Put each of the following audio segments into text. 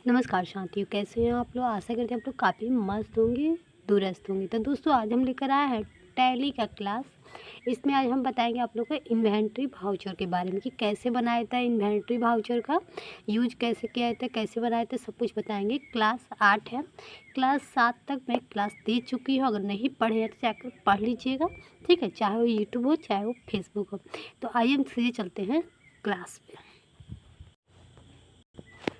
नमस्कार शांतियों, कैसे हैं आप लोग। आशा करते हैं आप लोग काफ़ी मस्त होंगे, दुरुस्त होंगे। तो दोस्तों आज हम लेकर आए हैं टैली का क्लास। इसमें आज हम बताएंगे आप लोग को इन्वेंट्री वाउचर के बारे में कि कैसे बनाया था, इन्वेंट्री वाउचर का यूज कैसे किया जाता है, कैसे बनाया था, सब कुछ बताएंगे। क्लास 8 है, क्लास 7 तक मैं क्लास दे चुकी हूँ। अगर नहीं पढ़े हैं तो जाकर पढ़ लीजिएगा, ठीक है। चाहे वो यूट्यूब हो चाहे वो फेसबुक हो। तो आइए हम सीधे चलते हैं क्लास पे।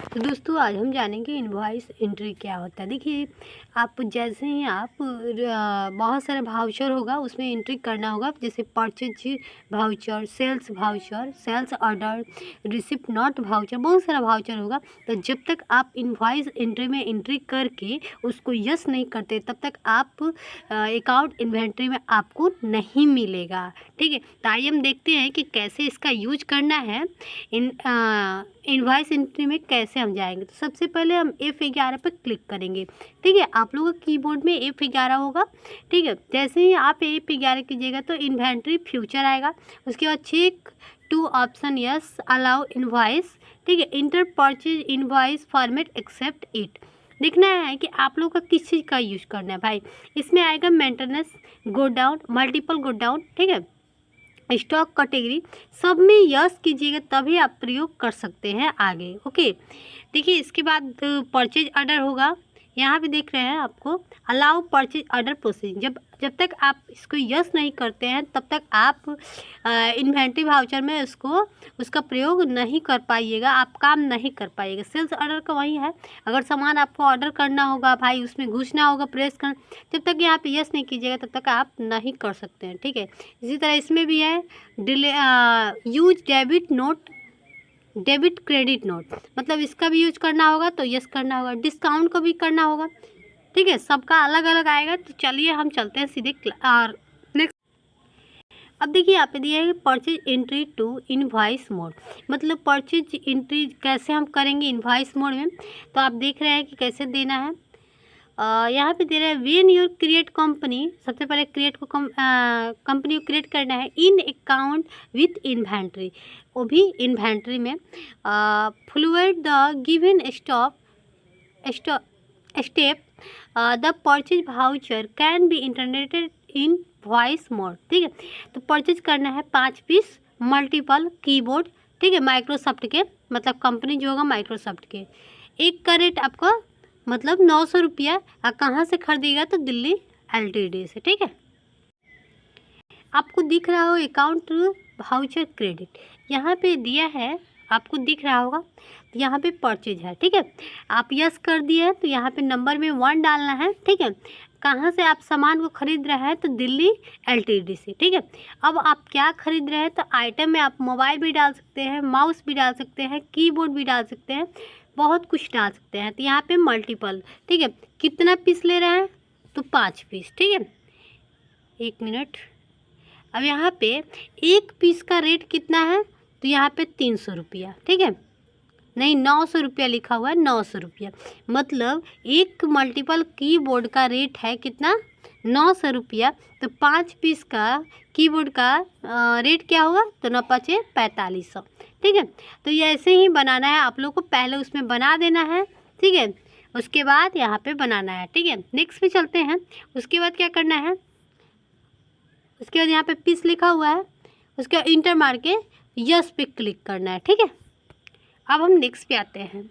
तो दोस्तों आज हम जानेंगे इनवॉइस एंट्री क्या होता है। देखिए, आप जैसे ही आप बहुत सारे वाउचर होगा उसमें एंट्री करना होगा, जैसे purchase voucher, sales voucher, sales order, receipt note voucher, बहुत सारा वाउचर होगा। तो जब तक आप इनवॉइस एंट्री में एंट्री करके उसको यस नहीं करते तब तक आप अकाउंट इन्वेंट्री में आपको नहीं मिलेगा, ठीक है। तो आइए हम देखते हैं कि कैसे इसका यूज करना है। इनवॉइस एंट्री में कैसे हम जाएंगे। तो सबसे पहले हम F11 पर क्लिक करेंगे, ठीक है। आप लोगों के कीबोर्ड में F11 होगा, ठीक है। जैसे ही आप F11 कीजिएगा तो इन्वेंट्री फ्यूचर आएगा। उसके बाद check to option yes allow invoice, ठीक है। Enter purchase invoice format accept it. देखना है कि आप लोग का किस चीज़ का यूज करना है भाई। इसमें आएगा maintenance, go down, multiple go down, ठीक है। स्टॉक कैटेगरी सब में यस कीजिएगा तभी आप प्रयोग कर सकते हैं आगे, ओके। देखिए इसके बाद परचेज ऑर्डर होगा। यहाँ पे देख रहे हैं आपको अलाउ परचेज ऑर्डर प्रोसेसिंग। जब तक आप इसको यस नहीं करते हैं तब तक आप इन्वेंट्री वाउचर में उसका प्रयोग नहीं कर पाइएगा, आप काम नहीं कर पाइएगा। सेल्स ऑर्डर का वही है, अगर सामान आपको ऑर्डर करना होगा भाई, उसमें घुसना होगा, प्रेस करना, जब तक यहाँ पे यस नहीं कीजिएगा तब तक आप नहीं कर सकते हैं, ठीक है। इसी तरह इसमें भी है use debit note, debit credit note, मतलब इसका भी यूज करना होगा तो यस करना होगा। डिस्काउंट को भी करना होगा, ठीक है। सबका अलग अलग आएगा। तो चलिए हम चलते हैं सीधे और नेक्स्ट। अब देखिए यहाँ पे दिया है purchase entry to invoice mode, मतलब परचेज एंट्री कैसे हम करेंगे इनवॉइस मोड में। तो आप देख रहे हैं कि कैसे देना है। यहाँ पे दे रहा है वेन यूर क्रिएट कंपनी। सबसे पहले क्रिएट को कंपनी को क्रिएट करना है इन अकाउंट विथ इन्वेंट्री, वो भी इन्वेंट्री में। Fluid the given step the purchase voucher can be integrated invoice mode, ठीक है। तो परचेज करना है 5 पीस मल्टीपल कीबोर्ड, ठीक है, माइक्रोसॉफ्ट के, मतलब कंपनी जो होगा माइक्रोसॉफ्ट के। एक का रेट आपको मतलब 900 रुपया। कहाँ से खरीदेगा तो दिल्ली LTD से, ठीक है। आपको दिख रहा हो अकाउंट वाउचर क्रेडिट, यहाँ पे दिया है, आपको दिख रहा होगा। तो यहाँ पे परचेज है, ठीक है। आप यस कर दिए हैं तो यहाँ पे नंबर में 1 डालना है, ठीक है। कहाँ से आप सामान को खरीद रहे हैं तो दिल्ली LTD से, ठीक है। अब आप क्या खरीद रहे हैं तो आइटम में आप मोबाइल भी डाल सकते हैं, माउस भी डाल सकते हैं, कीबोर्ड भी डाल सकते हैं, बहुत कुछ डाल सकते हैं। तो यहाँ पे मल्टीपल, ठीक है। कितना पीस ले रहे हैं तो 5 पीस, ठीक है। 1 मिनट। अब यहाँ पे एक पीस का रेट कितना है तो यहाँ पे 300 रुपया, ठीक है। नहीं, 900 रुपया लिखा हुआ है, 900 रुपया। मतलब एक मल्टीपल कीबोर्ड का रेट है कितना, 900 रुपया। तो 5 पीस का कीबोर्ड का रेट क्या हुआ तो 9 5 4500, ठीक है। तो ये ऐसे ही बनाना है आप लोग को, पहले उसमें बना देना है, ठीक है। उसके बाद यहाँ पे बनाना है, ठीक है। नेक्स्ट पे चलते हैं। उसके बाद क्या करना है, उसके बाद यहाँ पे पीस लिखा हुआ है, उसके बाद इंटर मार के यस पे क्लिक करना है, ठीक है। अब हम नेक्स्ट पे आते हैं।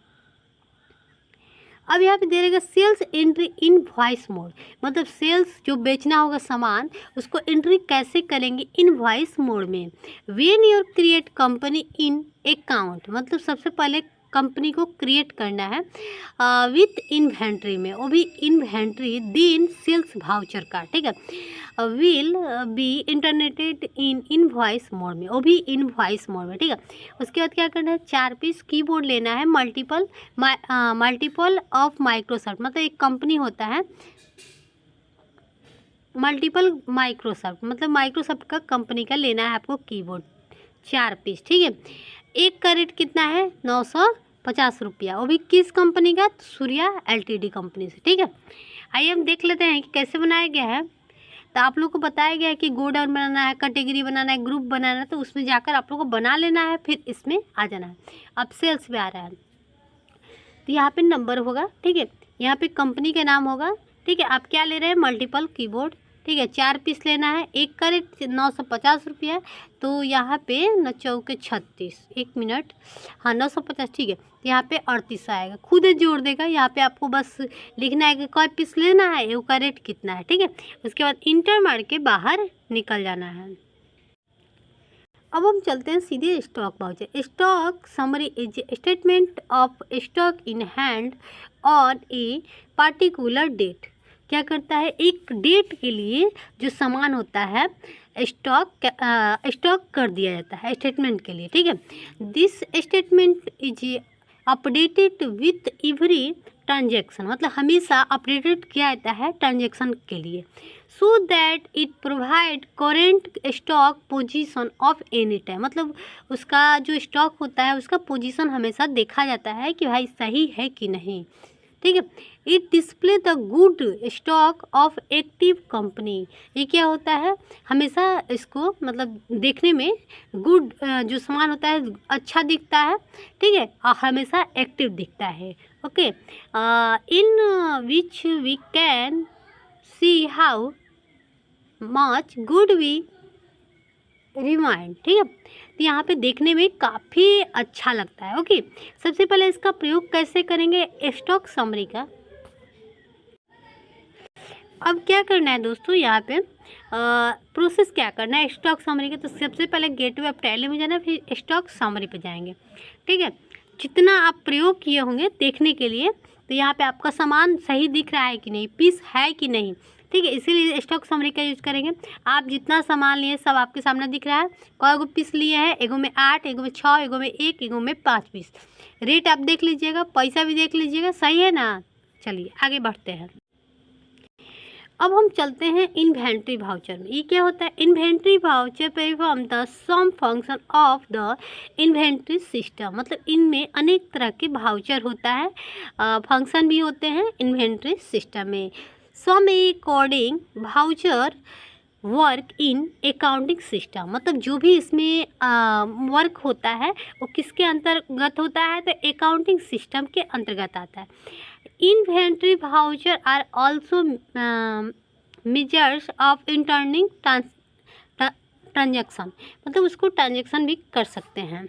अब यहाँ पे दे रहेगा sales entry invoice mode, मतलब सेल्स जो बेचना होगा सामान उसको एंट्री कैसे करेंगे इन वॉइस मोड में। When your create company in account, मतलब सबसे पहले कंपनी को क्रिएट करना है विथ इन्वेंट्री में, वो भी इन्वेंट्री दिन सेल्स वाउचर का, ठीक है। Will be integrated in invoice mode में, वो भी इनवॉइस मोड में, ठीक है। उसके बाद क्या करना है, 4 पीस कीबोर्ड लेना है मल्टीपल ऑफ माइक्रोसॉफ्ट, मतलब एक कंपनी होता है मल्टीपल माइक्रोसॉफ्ट, मतलब माइक्रोसॉफ्ट का कंपनी का लेना है आपको कीबोर्ड 4 पीस, ठीक है। एक का रेट कितना है 950 रुपया, वो भी किस कंपनी का, सूर्या LTD कंपनी से, ठीक है। आइए हम देख लेते हैं कि कैसे बनाया गया है। तो आप लोग को बताया गया है कि गो डाउन बनाना है, कैटेगरी बनाना है, ग्रुप बनाना है, तो उसमें जाकर आप लोग को बना लेना है, फिर इसमें आ जाना है। अब सेल्स पे आ रहा है। तो तो यहाँ पे नंबर होगा, ठीक है। यहाँ पे कंपनी का नाम होगा, ठीक है। आप क्या ले रहे हैं, मल्टीपल कीबोर्ड, ठीक है। 4 पीस लेना है, एक का रेट 950 रुपया है, तो यहाँ पे 9 चौके 36, 1 मिनट, हाँ 950, ठीक है। तो यहाँ पे 38 आएगा, खुद ही जोड़ देगा। यहाँ पे आपको बस लिखना है कि कोई पीस लेना है, एक का रेट कितना है, ठीक है। उसके बाद इंटर मार के बाहर निकल जाना है। अब हम चलते हैं सीधे stock voucher. Stock summary is statement of stock in hand on a particular date. क्या करता है, एक डेट के लिए जो सामान होता है स्टॉक कर दिया जाता है स्टेटमेंट के लिए, ठीक है। This statement is updated with every transaction, मतलब हमेशा अपडेटेड किया जाता है ट्रांजेक्शन के लिए, so that it provide current stock position of any time, मतलब उसका जो स्टॉक होता है उसका पोजीशन हमेशा देखा जाता है कि भाई सही है कि नहीं, ठीक है। It display the good stock of active company. ये क्या होता है, हमेशा इसको मतलब देखने में गुड जो सामान होता है अच्छा दिखता है, ठीक है, और हमेशा एक्टिव दिखता है। Okay, in which we can see how much good we remind, ठीक है। तो यहाँ पे देखने में काफ़ी अच्छा लगता है। ओके, सबसे पहले इसका प्रयोग कैसे करेंगे, स्टॉक समरी का। अब क्या करना है दोस्तों, यहाँ पे प्रोसेस क्या करना है स्टॉक समरी का। तो सबसे पहले गेटवे ऑफ टैली में जाना, फिर स्टॉक समरी पे जाएंगे, ठीक है। जितना आप प्रयोग किए होंगे देखने के लिए, तो यहाँ पे आपका सामान सही दिख रहा है कि नहीं, पीस है कि नहीं, ठीक है, इसीलिए स्टॉक समरी का यूज़ करेंगे। आप जितना सामान लिए सब आपके सामने दिख रहा है। कई गो पीस लिए हैं, एगो में 8, एगो में 6, एगो में 1, एगो में 5 पीस। रेट आप देख लीजिएगा, पैसा भी देख लीजिएगा, सही है ना। चलिए आगे बढ़ते हैं। अब हम चलते हैं इन्वेंट्री वाउचर में। ये क्या होता है, inventory voucher perform the some function of the inventory system, मतलब इनमें अनेक तरह के वाउचर होता है, फंक्शन भी होते हैं इन्वेंट्री सिस्टम में। Some according voucher work in accounting system, मतलब जो भी इसमें वर्क होता है वो किसके अंतर्गत होता है, तो अकाउंटिंग सिस्टम के अंतर्गत आता है। Inventory voucher are also measures of interning transaction, मतलब उसको ट्रांजेक्शन भी कर सकते हैं।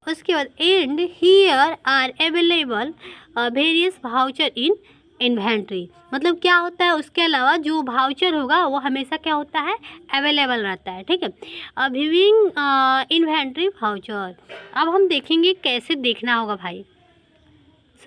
उसके बाद and here are available various voucher in inventory, मतलब क्या होता है, उसके अलावा जो वाउचर होगा वो हमेशा क्या होता है, अवेलेबल रहता है, ठीक है। व्यूइंग इन्वेंट्री वाउचर, अब हम देखेंगे कैसे देखना होगा भाई।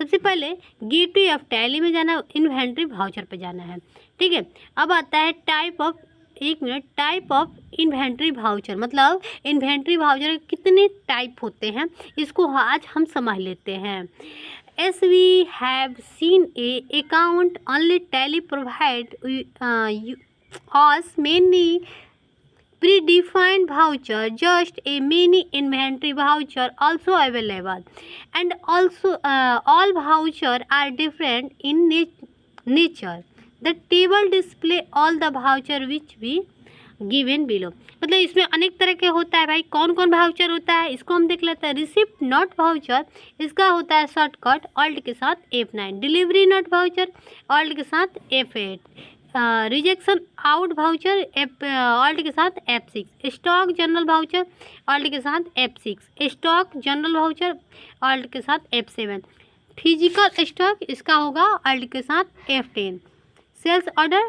सबसे पहले गेटवे ऑफ टैली में जाना, इन्वेंट्री वाउचर पे जाना है, ठीक है। अब आता है टाइप ऑफ, एक minute, type of inventory voucher, मतलब इन्वेंट्री वाउचर कितने टाइप होते हैं इसको आज हम समझ लेते हैं। As we have seen, a account only tally provide us many predefined voucher, just a mini inventory voucher also available, and also all voucher are different in nature. The table display all the voucher which we given below, मतलब इसमें अनेक तरह के होता है भाई। कौन कौन वाउचर होता है इसको हम देख लेते हैं। रिसिप्ट नॉट वाउचर, इसका होता है शॉर्टकट ऑल्ट के साथ F9। Delivery note voucher alt के साथ F8। Rejection out voucher alt के साथ F6। Stock general voucher alt के साथ F6। Stock general voucher alt के साथ F7। फिजिकल स्टॉक इसका होगा ऑल्ट के साथ F10। सेल्स ऑर्डर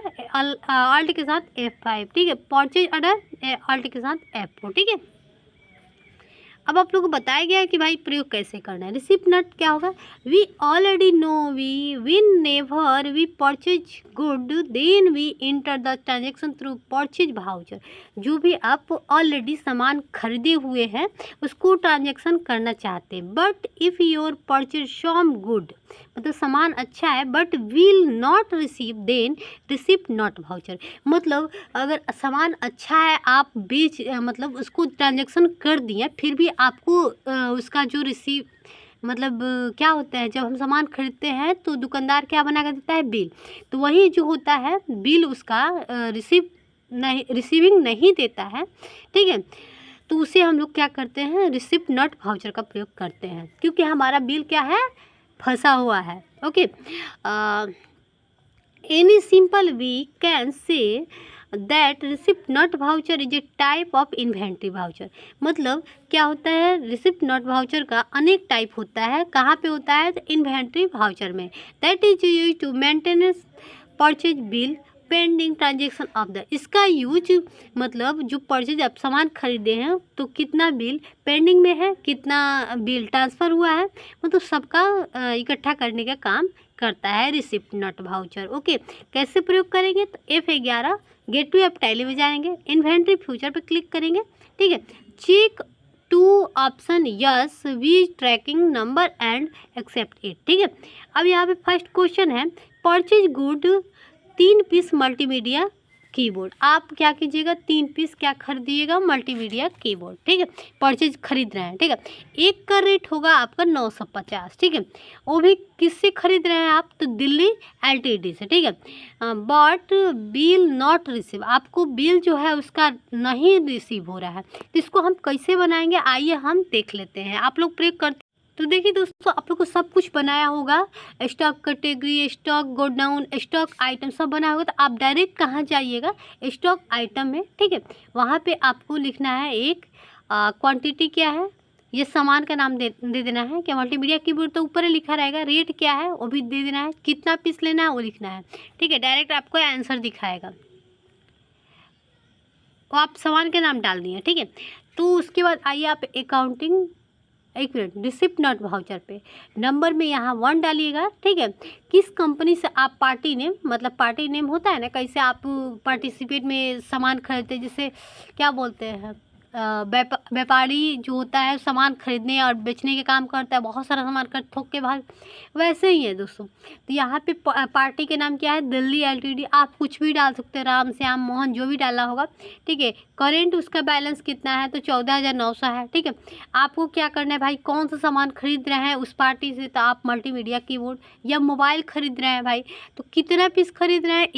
ऑल्ट के साथ F5, ठीक है। परचेज ऑर्डर ऑल्ट के साथ F4, ठीक है। अब आप लोगों को बताया गया है कि भाई प्रयोग कैसे करना है। रिसिप्ट नॉट क्या होगा, we already know we whenever we purchase good then we enter the transaction through purchase voucher, जो भी आप ऑलरेडी सामान खरीदे हुए हैं उसको ट्रांजेक्शन करना चाहते हैं। But if your purchase some good, मतलब सामान अच्छा है, but will not receive then receipt note voucher, मतलब अगर सामान अच्छा है आप मतलब उसको ट्रांजेक्शन कर दिए फिर भी आपको उसका जो रिसीव, मतलब क्या होता है, जब हम सामान खरीदते हैं तो दुकानदार क्या बना कर देता है, बिल, तो वही जो होता है बिल उसका रिसीविंग नहीं देता है, ठीक है। तो उसे हम लोग क्या करते हैं, रिसिप्ट नॉट वाउचर का प्रयोग करते हैं, क्योंकि हमारा बिल क्या है, फंसा हुआ है। Okay, any simple we can say that receipt note voucher is a type of inventory voucher. मतलब क्या होता है, रिसिप्ट नॉट वाउचर का अनेक टाइप होता है। कहाँ पे होता है, तो इन्वेंट्री वाउचर में। That is use to maintenance purchase bill pending transaction of the. इसका यूज मतलब जो परचेज आप सामान खरीदे हैं तो कितना बिल पेंडिंग में है, कितना बिल ट्रांसफ़र हुआ है, मतलब सबका इकट्ठा करने का काम करता है रिसिप्ट नॉट वाउचर। ओके, कैसे प्रयोग करेंगे, तो F11 गेटवे ऑफ टैली में जाएंगे, इन्वेंट्री फ्यूचर पे क्लिक करेंगे। ठीक है, check to option yes we tracking number and accept it. ठीक है, अब यहाँ पे फर्स्ट क्वेश्चन है, purchase good 3 piece multimedia keyboard. आप क्या कीजिएगा, 3 पीस क्या खरीदिएगा, मल्टीमीडिया कीबोर्ड। ठीक है, परचेज खरीद रहे हैं। ठीक है, एक का रेट होगा आपका 950। ठीक है, वो भी किससे खरीद रहे हैं आप, तो दिल्ली LTD से। ठीक है, बट बिल नॉट रिसीव, आपको बिल जो है उसका नहीं रिसीव हो रहा है, तो इसको हम कैसे बनाएंगे, आइए हम देख लेते हैं। आप लोग प्रयोग करते, तो देखिए दोस्तों, आप लोग को सब कुछ बनाया होगा, stock category, stock godown, stock item सब बना होगा। तो आप डायरेक्ट कहाँ जाइएगा, स्टॉक आइटम में। ठीक है, वहाँ पे आपको लिखना है एक क्वांटिटी क्या है, ये सामान का नाम दे देना है। क्या मल्टीमीडिया कीबोर्ड तो ऊपर ही लिखा रहेगा, रेट क्या है वो भी दे देना है, कितना पीस लेना है वो लिखना है। ठीक है, डायरेक्ट आपको आंसर दिखाएगा, तो आप सामान के नाम डाल दिए। ठीक है, तो उसके बाद आइए आप अकाउंटिंग, एक मिनट, रिसिप्ट नॉट वाउचर पे नंबर में यहाँ 1 डालिएगा। ठीक है, किस कंपनी से आप पार्टी नेम, मतलब पार्टी नेम होता है ना, कैसे आप पार्टिसिपेट में सामान खरीदते, जैसे क्या बोलते हैं, व्यापारी जो होता है सामान खरीदने और बेचने के काम करता है, बहुत सारा सामान कर थोक के बाहर, वैसे ही है दोस्तों। तो यहाँ पे पार्टी के नाम क्या है, दिल्ली LTD। आप कुछ भी डाल सकते हैं, राम श्याम मोहन जो भी डाला होगा। ठीक है, करेंट उसका बैलेंस कितना है, तो 14,900 है। ठीक है, आपको क्या करना है भाई, कौन सा सामान खरीद रहे हैं उस पार्टी से, तो आप मल्टीमीडिया कीबोर्ड या मोबाइल खरीद रहे हैं भाई, तो कितना पीस खरीद रहे हैं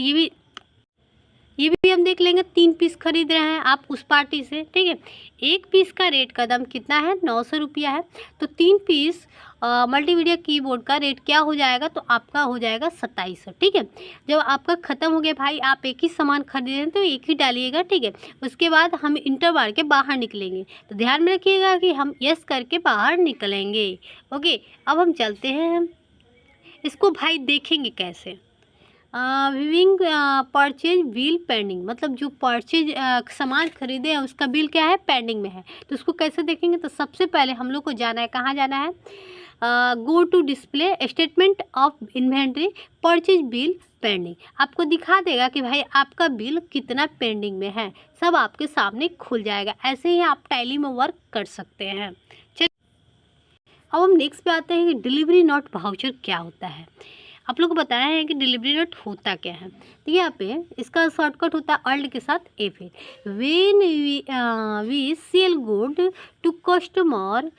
ये भी हम देख लेंगे। 3 पीस खरीद रहे हैं आप उस पार्टी से। ठीक है, एक पीस का रेट का दाम कितना है, 900 रुपया है, तो 3 पीस मल्टीमीडिया कीबोर्ड का रेट क्या हो जाएगा, तो आपका हो जाएगा 2700। ठीक है, जब आपका ख़त्म हो गया भाई, आप एक ही सामान खरीदे हैं तो एक ही डालिएगा। ठीक है, उसके बाद हम इंटर मार के बाहर निकलेंगे, तो ध्यान में रखिएगा कि हम यस करके बाहर निकलेंगे। ओके, अब हम चलते हैं, इसको भाई देखेंगे कैसे। व्यूइंग परचेज बिल पेंडिंग, मतलब जो परचेज सामान खरीदे हैं उसका बिल क्या है, पेंडिंग में है, तो उसको कैसे देखेंगे। तो सबसे पहले हम लोग को जाना है, कहाँ जाना है, go to display statement of inventory purchase bill pending. आपको दिखा देगा कि भाई आपका बिल कितना पेंडिंग में है, सब आपके सामने खुल जाएगा। ऐसे ही आप टैली में वर्क कर सकते हैं। चलिए अब हम नेक्स्ट पे आते हैं कि डिलीवरी नॉट वाउचर क्या होता है। आप लोग को बताया है कि डिलीवरी नोट होता क्या है, तो यहाँ पे इसका शॉर्टकट होता है अल्ट के साथ F। When we sell good to customer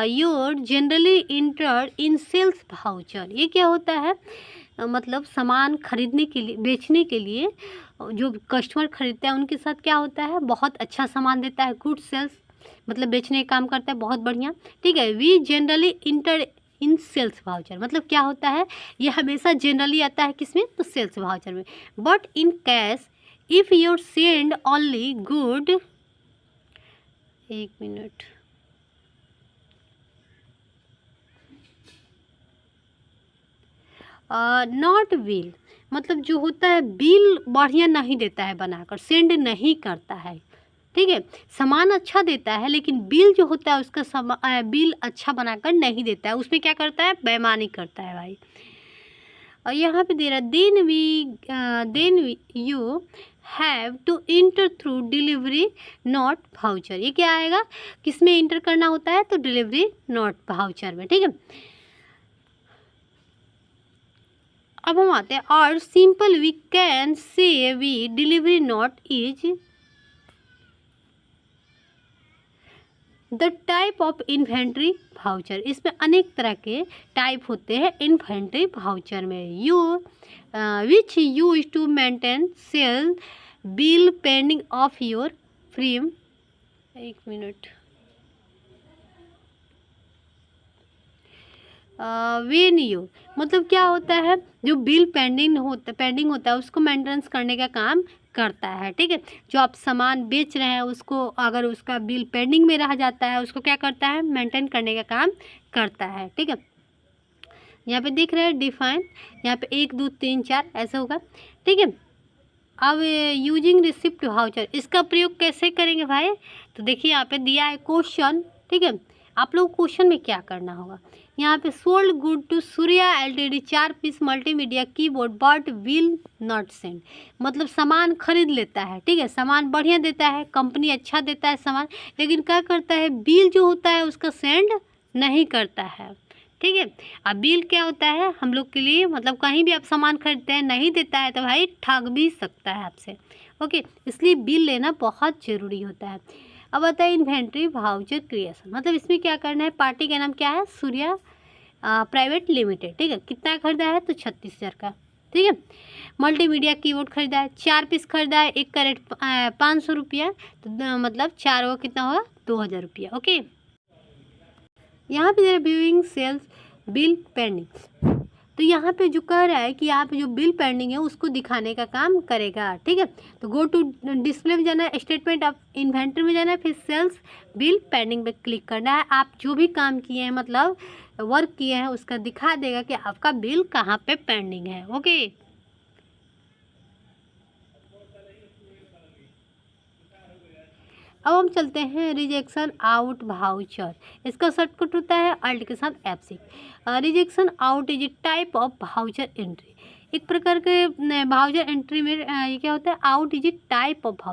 your generally enter in sales voucher. ये क्या होता है, मतलब सामान खरीदने के लिए, बेचने के लिए जो कस्टमर खरीदता है उनके साथ क्या होता है, बहुत अच्छा सामान देता है, गुड सेल्स, मतलब बेचने का काम करता है, बहुत बढ़िया। ठीक है, we generally enter in sales voucher, मतलब क्या होता है, ये हमेशा जनरली आता है किसमें, तो सेल्स वाउचर में। But in cash if you send only good, एक मिनट, नॉट बिल, मतलब जो होता है बिल बढ़िया नहीं देता है बनाकर, सेंड नहीं करता है। ठीक है, सामान अच्छा देता है लेकिन बिल जो होता है उसका बिल अच्छा बनाकर नहीं देता है, उसमें क्या करता है, बेईमानी करता है भाई। और यहाँ पे दे रहा है then you have to enter through delivery note voucher. ये क्या आएगा, किस में इंटर करना होता है, तो डिलीवरी नॉट वाउचर में। ठीक है, अब हम आते हैं, और simple we can say we delivery note is the type of inventory voucher. इसमें अनेक तरह के टाइप होते हैं इन्वेंट्री वाउचर में। Which use to maintain sell bill pending of your frame एक मिनट। वेन यू मतलब क्या होता है, जो बिल पेंडिंग होता है उसको मेंटेनेंस करने का काम करता है, ठीक है। जो आप सामान बेच रहे हैं उसको अगर उसका बिल पेंडिंग में रह जाता है उसको क्या करता है, मेंटेन करने का काम करता है, ठीक है। यहाँ पे दिख रहा है डिफाइन, यहाँ पे 1 2 3 4 ऐसा होगा, ठीक है। अब यूजिंग रिसिप्ट वाउचर इसका प्रयोग कैसे करेंगे भाई, तो देखिए यहाँ पे दिया है क्वेश्चन, ठीक है। आप लोग क्वेश्चन में क्या करना होगा, यहाँ पे sold good to Surya LTD 4 piece multimedia keyboard but will not send, मतलब सामान खरीद लेता है, ठीक है, सामान बढ़िया देता है, कंपनी अच्छा देता है सामान, लेकिन क्या करता है, बिल जो होता है उसका सेंड नहीं करता है, ठीक है। अब बिल क्या होता है हम लोग के लिए, मतलब कहीं भी आप सामान खरीदते हैं नहीं देता है तो भाई ठग भी सकता है आपसे, ओके, इसलिए बिल लेना बहुत ज़रूरी होता है। अब आता है इन्वेंट्री वाउचर क्रिएशन, मतलब इसमें क्या करना है, पार्टी का नाम क्या है, सूर्या प्राइवेट लिमिटेड, ठीक है। कितना खरीदा है, तो 36,000 का, ठीक है। मल्टीमीडिया कीबोर्ड खरीदा है, 4 पीस खरीदा है, 1 कैरेट 500 रुपया, तो मतलब 4 वो कितना होगा, 2,000 रुपया, ओके। यहाँ पे रिव्यूइंग सेल्स बिल पेंडिंग, तो यहाँ पे जो कह रहा है कि यहाँ पे जो बिल पेंडिंग है उसको दिखाने का काम करेगा, ठीक है। तो गो टू डिस्प्ले में जाना है, स्टेटमेंट ऑफ इन्वेंट्री में जाना है, फिर सेल्स बिल पेंडिंग पे क्लिक करना है। आप जो भी काम किए हैं मतलब वर्क किए हैं उसका दिखा देगा कि आपका बिल कहाँ पे पेंडिंग है, ओके। अब हम चलते हैं रिजेक्शन आउट वाउचर, इसका शॉर्टकट होता है अल्ट के साथ F6। Rejection out is a type of voucher entry, एक प्रकार के वाउचर एंट्री में ये क्या होता है, out is a type of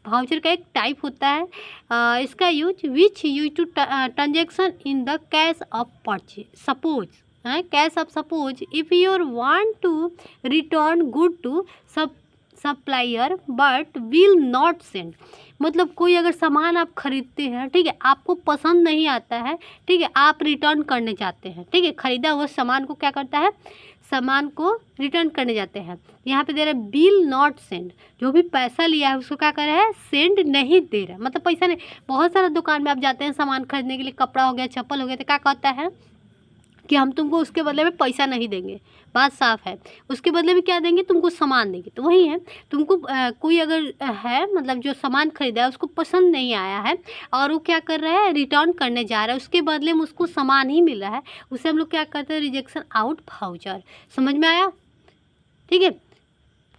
voucher का एक टाइप होता है। इसका use which use to transaction in the cash of purchase, suppose cash of suppose if your want to return good to supplier but will not send, मतलब कोई अगर सामान आप खरीदते हैं, ठीक है, आपको पसंद नहीं आता है, ठीक है, आप रिटर्न करने जाते हैं, ठीक है, खरीदा हुआ सामान को क्या करता है, सामान को रिटर्न करने जाते हैं। यहाँ पे दे रहा है बिल नॉट सेंड, जो भी पैसा लिया है उसको क्या कर रहा है, सेंड नहीं दे रहा, मतलब पैसा नहीं। बहुत सारा दुकान में आप जाते हैं सामान खरीदने के लिए, कपड़ा हो गया, चप्पल हो गया, तो क्या कहता है कि हम तुमको उसके बदले में पैसा नहीं देंगे, बात साफ है, उसके बदले में क्या देंगे, तुमको सामान देंगे। तो वही है, तुमको कोई अगर है मतलब जो सामान खरीदा है उसको पसंद नहीं आया है और वो क्या कर रहा है, रिटर्न करने जा रहा है, उसके बदले में उसको सामान ही मिल रहा है, उसे हम लोग क्या करते हैं, रिजेक्शन आउट वाउचर। समझ में आया, ठीक है।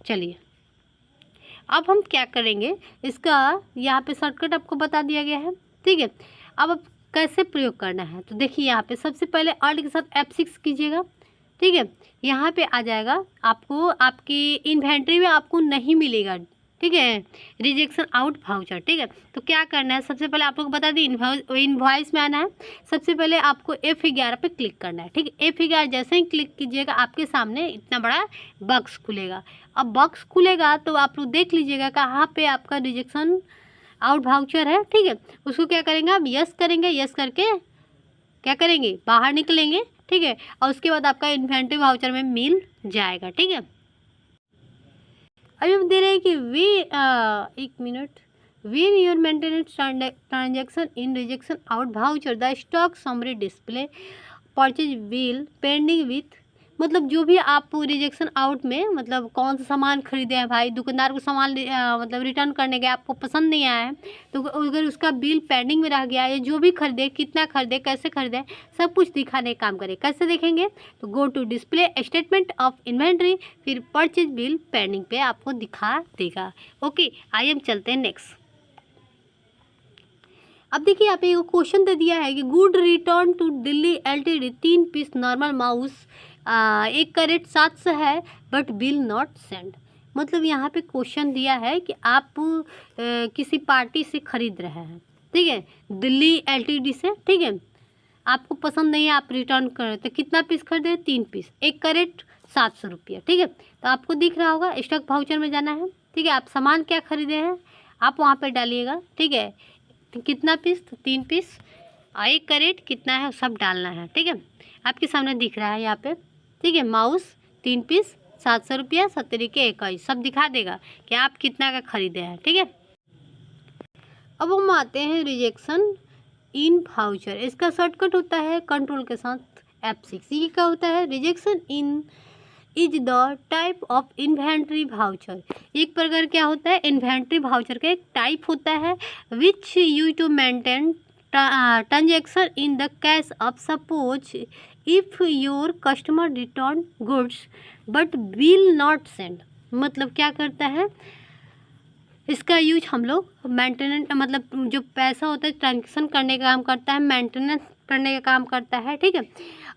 चलिए अब हम क्या करेंगे, इसका यहाँ पे शॉर्टकट आपको बता दिया गया है, ठीक है। अब कैसे प्रयोग करना है, तो देखिए यहाँ पे सबसे पहले अल्ट के साथ F6 कीजिएगा, ठीक है। यहाँ पे आ जाएगा, आपको आपकी इन्वेंट्री में आपको नहीं मिलेगा, ठीक है, रिजेक्शन आउट वाउचर, ठीक है। तो क्या करना है, सबसे पहले आप लोग बता दी इनवॉइस में आना है, सबसे पहले आपको F11 पे क्लिक करना है, ठीक है। F11 जैसे ही क्लिक कीजिएगा आपके सामने इतना बड़ा बॉक्स खुलेगा। अब बॉक्स खुलेगा तो आप लोग देख लीजिएगा कहाँ पे आपका रिजेक्शन आउट वाउचर है, ठीक है। उसको क्या करेंगे, आप यस करेंगे, यस करके क्या करेंगे, बाहर निकलेंगे, ठीक है, और उसके बाद आपका इन्वेंट्री वाउचर में मिल जाएगा, ठीक है। अभी हम दे रहे हैं कि एक minute, when your maintenance transaction in rejection out voucher the stock summary display purchase bill pending with, मतलब जो भी आप रिजेक्शन आउट में मतलब कौन सा सामान खरीदे हैं भाई, दुकानदार को सामान मतलब रिटर्न करने गए, आपको पसंद नहीं आया है, तो अगर उसका बिल पेंडिंग में रह गया है, जो भी खरीदे, कितना खरीदे, कैसे खरीदे, सब कुछ दिखाने का काम करे। कैसे देखेंगे, तो go to display statement of inventory, फिर परचेज बिल पेंडिंग पे आपको दिखा देगा, ओके। आइए हम चलते हैं नेक्स्ट। अब देखिए यहाँ पे एक क्वेश्चन दे दिया है कि good return to Delhi LTD 3 piece normal mouse 1 carat 700 है बट बिल नॉट सेंड, मतलब यहाँ पे क्वेश्चन दिया है कि आप किसी पार्टी से खरीद रहे हैं, ठीक है, दिल्ली एलटीडी से, ठीक है, आपको पसंद नहीं है, आप रिटर्न करें, तो कितना पीस खरीदे, 3 पीस, 1 कैरेट 700 रुपया, ठीक है। तो आपको दिख रहा होगा स्टॉक वाउचर में जाना है, ठीक है, आप सामान क्या खरीदे हैं आप वहाँ पे डालिएगा, ठीक है, तो कितना पीस, तो 3 पीस, 1 कैरेट कितना है सब डालना है, ठीक है। आपके सामने दिख रहा है यहाँ पे, ठीक है, माउस 3 पीस 700 रुपया 70 के 21 सब दिखा देगा कि आप कितना का खरीदे हैं, ठीक है। अब हम आते हैं रिजेक्शन इन वाउचर। इसका शॉर्टकट होता है कंट्रोल के साथ F6। ये क्या होता है? Rejection in is the type of inventory voucher. एक प्रकार क्या होता है? इन्वेंट्री वाउचर का एक टाइप होता है which use to maintain transaction in the cash of. Suppose if your customer return goods but will not send. मतलब क्या करता है? इसका यूज हम लोग मेंटेनेंस, मतलब जो पैसा होता है ट्रांजेक्शन करने का काम करता है, मेंटेनेंस करने का काम करता है, ठीक है।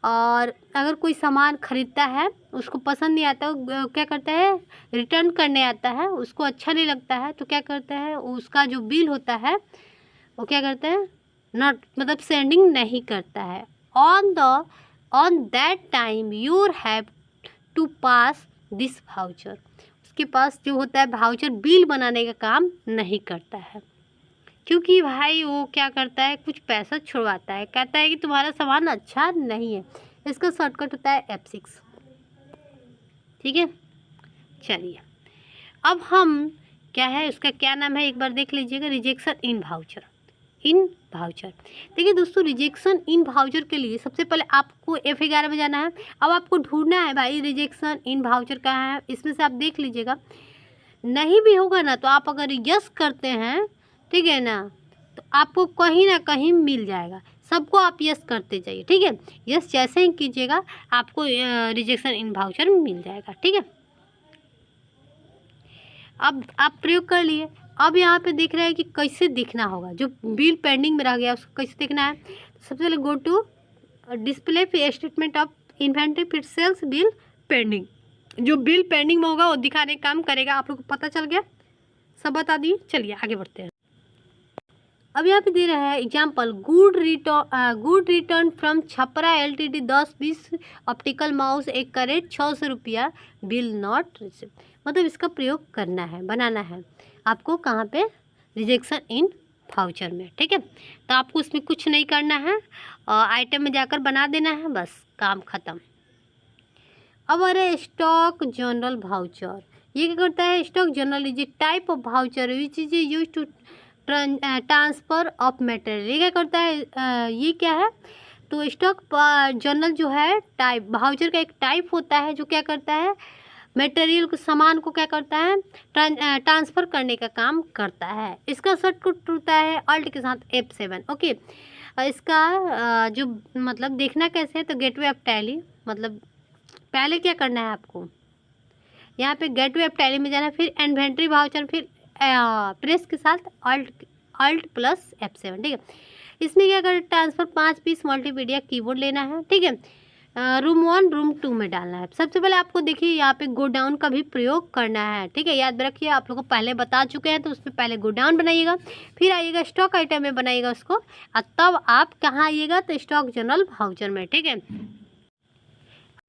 और अगर कोई सामान खरीदता है, उसको पसंद नहीं आता, वो क्या करता है? रिटर्न करने आता है, उसको अच्छा नहीं लगता है, तो क्या करता है? उसका जो बिल होता है वो क्या करता है? नॉट, मतलब सेंडिंग नहीं करता है। On that time you have to pass this voucher. उसके पास जो होता है वाउचर बिल बनाने का काम नहीं करता है, क्योंकि भाई वो क्या करता है? कुछ पैसा छुड़वाता है, कहता है कि तुम्हारा सामान अच्छा नहीं है। इसका शॉर्टकट होता है F6, ठीक है। चलिए अब हम क्या है, उसका क्या नाम है एक बार देख लीजिएगा। रिजेक्शन इन वाउचर। देखिए दोस्तों, रिजेक्शन इन वाउचर के लिए सबसे पहले आपको F11 में जाना है। अब आपको ढूंढना है भाई रिजेक्शन इन वाउचर कहाँ है। इसमें से आप देख लीजिएगा, नहीं भी होगा ना तो आप अगर यस करते हैं, ठीक है ना, तो आपको कहीं ना कहीं मिल जाएगा। सबको आप यस करते जाइए, ठीक है। यस जैसे ही कीजिएगा आपको रिजेक्शन इन वाउचर मिल जाएगा, ठीक है। अब आप प्रयोग कर लिए। अब यहाँ पे दिख रहा है कि कैसे दिखना होगा, जो बिल पेंडिंग में रह गया उसको कैसे दिखना है। सबसे पहले गो टू डिस्प्ले पे स्टेटमेंट ऑफ इन्वेंट्री, फिर सेल्स बिल पेंडिंग। जो बिल पेंडिंग में होगा वो दिखाने का काम करेगा। आप लोग को पता चल गया, सब बता दिए। चलिए आगे बढ़ते हैं। अब यहाँ पे दे रहा है example, good return from Chhapra LTD 10-20 optical mouse, एक करेट 600 रुपया, बिल नॉट रिसीव। मतलब इसका प्रयोग करना है, बनाना है आपको कहाँ पे? रिजेक्शन इन वाउचर में, ठीक है। तो आपको इसमें कुछ नहीं करना है, आइटम में जाकर बना देना है, बस काम ख़त्म। अब आ रहा है स्टॉक जनरल वाउचर। ये क्या करता है? Stock journal is a type of voucher which is use to transfer of material. ये क्या करता है? ये क्या है? तो स्टॉक जनरल जो है टाइप वाउचर का एक टाइप होता है, जो क्या करता है? मटेरियल को, सामान को क्या करता है? ट्रांसफ़र करने का काम करता है। इसका शॉर्टकट होता है अल्ट के साथ F7, ओके। इसका जो मतलब देखना कैसे है, तो गेटवे ऑफ टैली, मतलब पहले क्या करना है आपको? यहाँ पे गेटवे ऑफ टैली में जाना है, फिर इन्वेंट्री वाउचर, फिर प्रेस के साथ अल्ट प्लस F7, ठीक है। इसमें क्या करें? ट्रांसफ़र 5 पीस मल्टीमीडिया कीबोर्ड लेना है, ठीक है। रूम 1 रूम 2 में डालना है। सबसे पहले आपको देखिए यहाँ पे गो डाउन का भी प्रयोग करना है, ठीक है। याद रखिए, आप लोगों को पहले बता चुके हैं, तो उसमें पहले गो डाउन बनाइएगा, फिर आइएगा स्टॉक आइटम में बनाइएगा उसको, और तब आप कहाँ आइएगा? तो स्टॉक जनरल वाउचर में, ठीक है।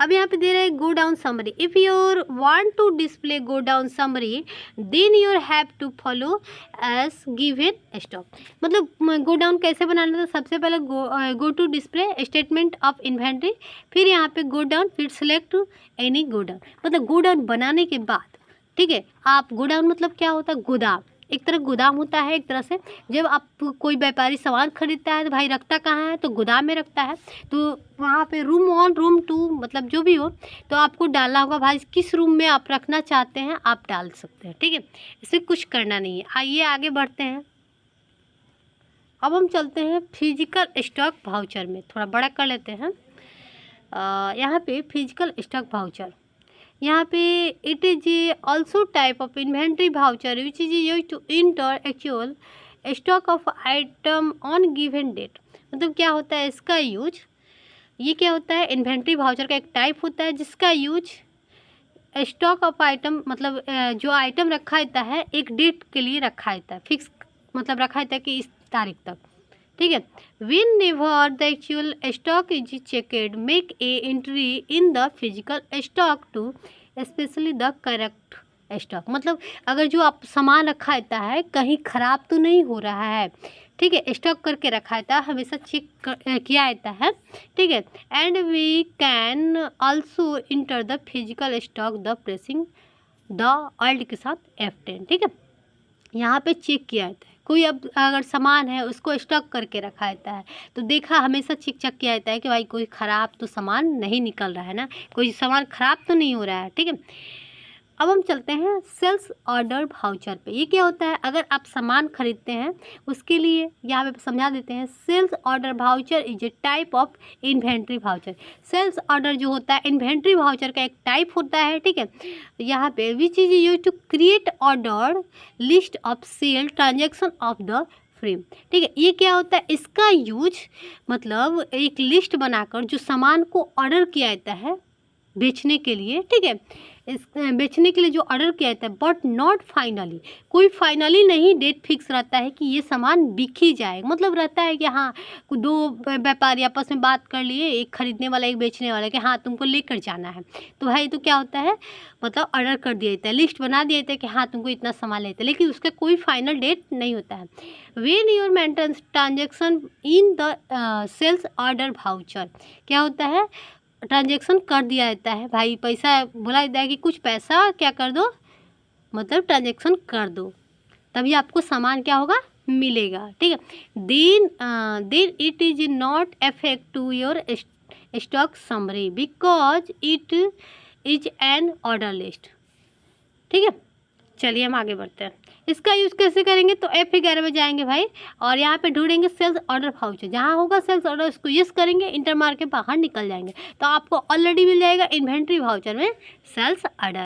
अब यहाँ पे दे रहे हैं godown summary. If your want to display godown summary then your have to follow as given stock. मतलब गो डाउन कैसे बनाना था? सबसे पहले go to display statement of inventory, फिर यहाँ पे गो डाउन, फिर सिलेक्ट एनी गो डाउन। मतलब गो डाउन बनाने के बाद, ठीक है, आप गो डाउन मतलब क्या होता है? गोदाम, एक तरह गोदाम होता है। एक तरह से जब आप कोई व्यापारी सामान खरीदता है तो भाई रखता कहाँ है? तो गोदाम में रखता है। तो वहाँ पे रूम 1 रूम 2 मतलब जो भी हो, तो आपको डालना होगा भाई किस रूम में आप रखना चाहते हैं, आप डाल सकते हैं, ठीक है। इसमें कुछ करना नहीं है। आइए आगे बढ़ते हैं। अब हम चलते हैं फिजिकल स्टॉक वाउचर में, थोड़ा बड़ा कर लेते हैं। यहाँ पे फिजिकल स्टॉक वाउचर, यहाँ पे it is also type of inventory voucher which is use to enter actual stock of item on given date. मतलब क्या होता है इसका यूज? ये क्या होता है? इन्वेंट्री वाउचर का एक टाइप होता है जिसका यूज स्टॉक ऑफ आइटम, मतलब जो आइटम रखा रहता है एक डेट के लिए रखा रहता है, फिक्स मतलब रखा रहता है कि इस तारीख तक, ठीक है। Whenever the actual stock is checked make a entry in the physical stock to specially the correct stock. मतलब अगर जो आप सामान रखा रहता है कहीं ख़राब तो नहीं हो रहा है, ठीक है, स्टॉक करके रखा रहता है, हमेशा चेक किया रहता है, ठीक है। And we can also enter the physical stock the pressing the alt के साथ F10, ठीक है। यहाँ पे चेक किया जाता है कोई अब अगर सामान है उसको स्टॉक करके रखा रहता है, तो देखा हमेशा चेक चेक किया जाता है कि भाई कोई ख़राब तो सामान नहीं निकल रहा है ना, कोई सामान ख़राब तो नहीं हो रहा है, ठीक है। अब हम चलते हैं सेल्स ऑर्डर वाउचर पे। ये क्या होता है, अगर आप सामान खरीदते हैं उसके लिए यहाँ पे समझा देते हैं। Sales order voucher is a type of inventory voucher. Sales order जो होता है इन्वेंट्री वाउचर का एक टाइप होता है, ठीक है। यहाँ पे which is use to create order list of sell transaction of the frame, ठीक है। ये क्या होता है, इसका यूज मतलब एक लिस्ट बनाकर जो सामान को ऑर्डर किया जाता है बेचने के लिए, ठीक है, इस बेचने के लिए जो ऑर्डर किया जाता है, बट नॉट फाइनली, कोई फाइनली नहीं डेट फिक्स रहता है कि ये सामान बिक ही जाएगा। मतलब रहता है कि हाँ दो व्यापारी आपस में बात कर लिए, एक खरीदने वाला एक बेचने वाला, कि हाँ तुमको लेकर जाना है, तो भाई तो क्या होता है, मतलब ऑर्डर कर दिया जाता है, लिस्ट बना दिया जाता है कि हाँ तुमको इतना सामान लेते हैं, लेकिन उसका कोई फाइनल डेट नहीं होता है। When your maintenance transaction in the sales order voucher, क्या होता है, ट्रांजेक्शन कर दिया जाता है, भाई पैसा बोला जाता है कि कुछ पैसा क्या कर दो, मतलब ट्रांजेक्शन कर दो, तभी आपको सामान क्या होगा, मिलेगा, ठीक है। Then it is not affect to your stock summary because it is an order list, ठीक है। चलिए हम आगे बढ़ते हैं। इसका यूज़ कैसे करेंगे, तो F11 में जाएंगे भाई, और यहाँ पे ढूंढेंगे सेल्स ऑर्डर वाउचर, जहाँ होगा सेल्स ऑर्डर उसको यूज़ करेंगे, इंटर मार के बाहर निकल जाएंगे, तो आपको ऑलरेडी मिल जाएगा इन्वेंट्री वाउचर में सेल्स ऑर्डर।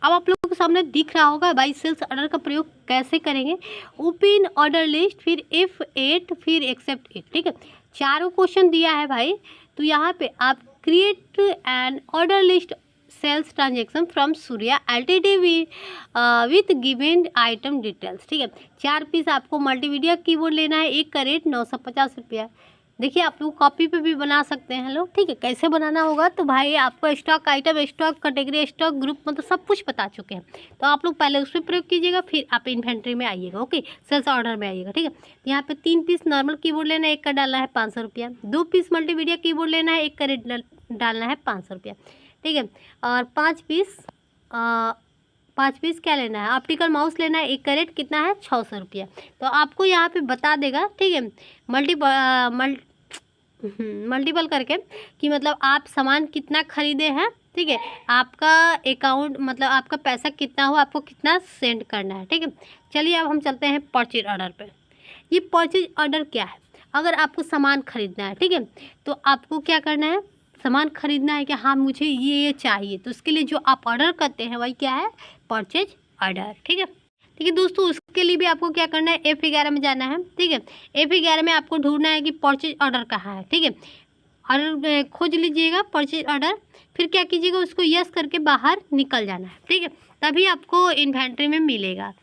अब आप लोगों के सामने दिख रहा होगा भाई सेल्स ऑर्डर का प्रयोग कैसे करेंगे। ओपन ऑर्डर लिस्ट, फिर F8, फिर एक्सेप्ट 8, ठीक है। चारों क्वेश्चन दिया है भाई, तो यहाँ पे आप create an order list sales transaction from Surya LTD with given item details, ठीक है। 4 पीस आपको मल्टीमीडिया कीबोर्ड लेना है, एक का रेट 950 रुपया। देखिए आप लोग कॉपी पे भी बना सकते हैं लोग, ठीक है। कैसे बनाना होगा, तो भाई आपको stock item, stock category, stock group, मतलब सब कुछ बता चुके हैं, तो आप लोग पहले उस पर प्रयोग कीजिएगा, फिर आप इन्वेंट्री में आइएगा, ओके, सेल्स ऑर्डर में आइएगा, ठीक है। यहाँ पे 3 पीस नॉर्मल कीबोर्ड लेना है, एक का डालना है 500 रुपया। 2 पीस मल्टीमीडिया कीबोर्ड लेना है, एक का रेट डालना है 500 रुपया, ठीक है। और 5 पीस क्या लेना है, ऑप्टिकल माउस लेना है, एक का रेट कितना है 600 रुपया। तो आपको यहाँ पे बता देगा, ठीक है, मल्टीपल करके कि मतलब आप सामान कितना खरीदे हैं, ठीक है, आपका अकाउंट मतलब आपका पैसा कितना हो, आपको कितना सेंड करना है, ठीक है। चलिए अब हम चलते हैं परचेज ऑर्डर पे। ये परचेज ऑर्डर क्या है, अगर आपको सामान खरीदना है, ठीक है, तो आपको क्या करना है, सामान खरीदना है कि हाँ मुझे ये चाहिए, तो उसके लिए जो आप ऑर्डर करते हैं वही क्या है, परचेज ऑर्डर, ठीक है। ठीक है दोस्तों, उसके लिए भी आपको क्या करना है, F11 में जाना है, ठीक है। F11 में आपको ढूंढना है कि परचेज ऑर्डर कहाँ है, ठीक है। ऑर्डर खोज लीजिएगा परचेज ऑर्डर, फिर क्या कीजिएगा, उसको यस करके बाहर निकल जाना है, ठीक है, तभी आपको इन्वेंट्री में मिलेगा।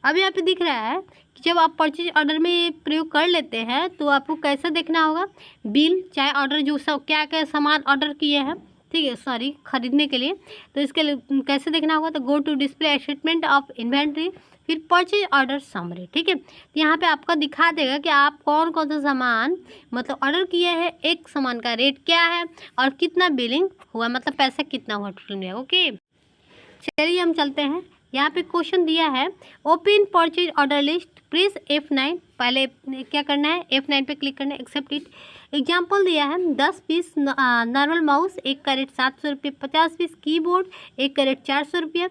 अब यहाँ पे दिख रहा है कि जब आप परचेज ऑर्डर में प्रयोग कर लेते हैं तो आपको कैसा देखना होगा, बिल, चाहे ऑर्डर जो सब क्या क्या सामान ऑर्डर किए हैं, ठीक है, सॉरी खरीदने के लिए, तो इसके लिए कैसे देखना होगा, तो go to display statement of inventory, फिर परचेज ऑर्डर समरी, ठीक है। तो यहाँ पे आपका दिखा देगा कि आप कौन कौन सा सामान मतलब ऑर्डर किए हैं, एक सामान का रेट क्या है और कितना बिलिंग हुआ, मतलब पैसा कितना हुआ टोटल में, ओके। चलिए हम चलते हैं, यहाँ पे क्वेश्चन दिया है, open purchase order list, press F9, पहले क्या करना है, F9 पे क्लिक करना है, एक्सेप्ट इट। एग्जाम्पल दिया है 10 पीस नॉर्मल माउस, एक का रेट 700 रुपये, 50 पीस कीबोर्ड, एक का रेट 400 रुपया,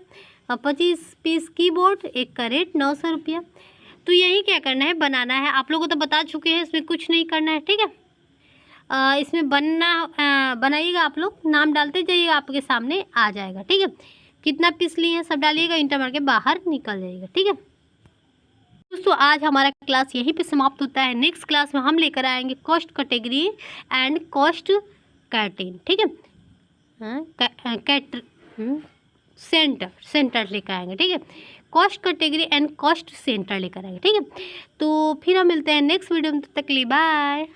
25 पीस कीबोर्ड, एक का रेट 900 रुपया। तो यही क्या करना है, बनाना है। आप लोगों को तो बता चुके हैं, इसमें कुछ नहीं करना है, ठीक है। इसमें बनाइएगा, आप लोग नाम डालते जाइएगा, आपके सामने आ जाएगा, ठीक है। कितना पीस लिए हैं सब डालिएगा, इंटर मार के बाहर निकल जाइएगा, ठीक है दोस्तों। आज हमारा क्लास यहीं पे समाप्त होता है। नेक्स्ट क्लास में हम लेकर आएंगे कॉस्ट कैटेगरी एंड कॉस्ट कैटिंग, ठीक है, सेंटर लेकर आएंगे, ठीक है, cost category and cost centre लेकर आएंगे, ठीक है। तो फिर हम मिलते हैं नेक्स्ट वीडियो में, तब तक के लिए बाय।